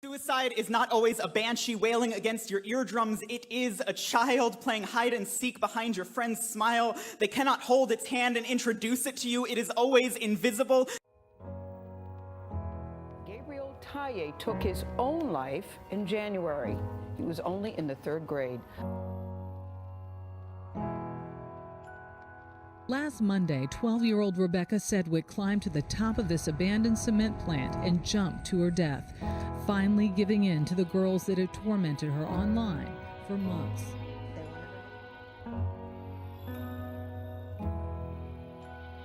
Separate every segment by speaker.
Speaker 1: Suicide is not always a banshee wailing against your eardrums. It is a child playing hide and seek behind your friend's smile. They cannot hold its hand and introduce it to you. It is always invisible.
Speaker 2: Gabriel Taya took his own life in January. He was only in the 3rd grade.
Speaker 3: Last Monday, 12-year-old Rebecca Sedgwick climbed to the top of this abandoned cement plant and jumped to her death, finally giving in to the girls that had tormented her online for months.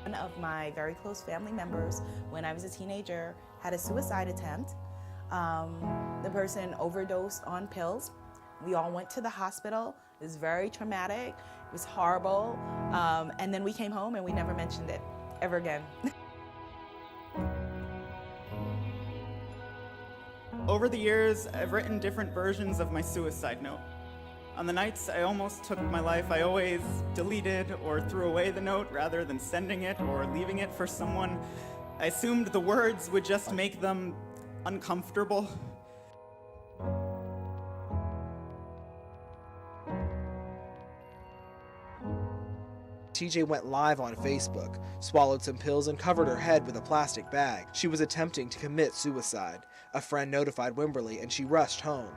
Speaker 4: One of my very close family members, when I was a teenager, had a suicide attempt. The person overdosed on pills. We all went to the hospital. It was very traumatic. It was horrible. And then we came home and we never mentioned it ever again.
Speaker 1: Over the years, I've written different versions of my suicide note. On the nights I almost took my life, I always deleted or threw away the note rather than sending it or leaving it for someone. I assumed the words would just make them uncomfortable.
Speaker 5: TJ went live on Facebook, swallowed some pills, and covered her head with a plastic bag. She was attempting to commit suicide. A friend notified Wimberly, and she rushed home.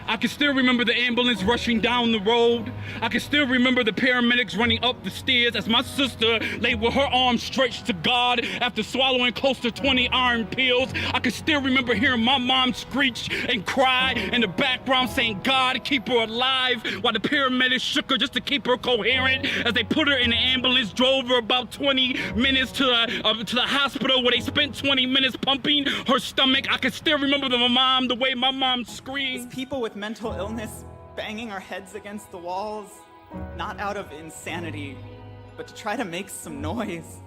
Speaker 6: I can still remember the ambulance rushing down the road. I can still remember the paramedics running up the stairs as my sister lay with her arms stretched to God after swallowing close to 20 iron pills. I can still remember hearing my mom screech and cry in the background saying, God, keep her alive, while the paramedics shook her just to keep her coherent as they put her in the ambulance, drove her about 20 minutes to the hospital where they spent 20 minutes pumping her stomach. I can still remember the way my mom screamed.
Speaker 1: People with mental illness banging our heads against the walls, not out of insanity, but to try to make some noise,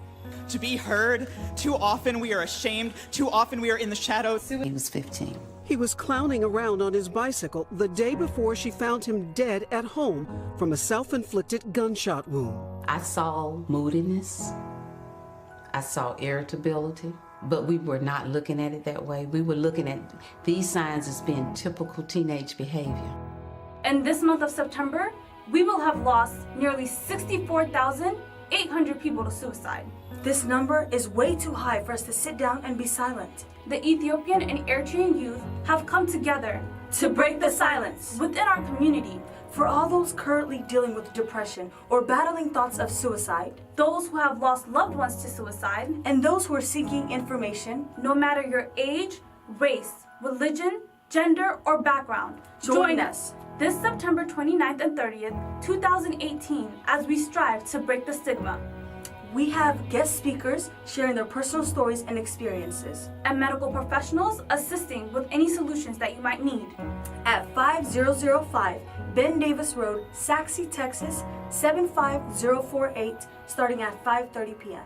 Speaker 1: to be heard. Too often we are ashamed, too often we are in the shadows.
Speaker 7: He was 15.
Speaker 8: He was clowning around on his bicycle the day before she found him dead at home from a self-inflicted gunshot wound.
Speaker 7: I saw moodiness. I saw irritability. But we were not looking at it that way. We were looking at these signs as being typical teenage behavior.
Speaker 9: In this month of September, we will have lost nearly 64,800 people to suicide.
Speaker 10: This number is way too high for us to sit down and be silent.
Speaker 9: The Ethiopian and Eritrean youth have come together to break the silence within our community.
Speaker 10: For all those currently dealing with depression or battling thoughts of suicide,
Speaker 9: those who have lost loved ones to suicide,
Speaker 10: and those who are seeking information,
Speaker 9: no matter your age, race, religion, gender, or background, join us this September 29th and 30th, 2018, as we strive to break the stigma.
Speaker 10: We have guest speakers sharing their personal stories and experiences,
Speaker 9: and medical professionals assisting with any solutions that you might need.
Speaker 10: At 5005 Ben Davis Road, Saxe, Texas, 75048, starting at 5:30 p.m.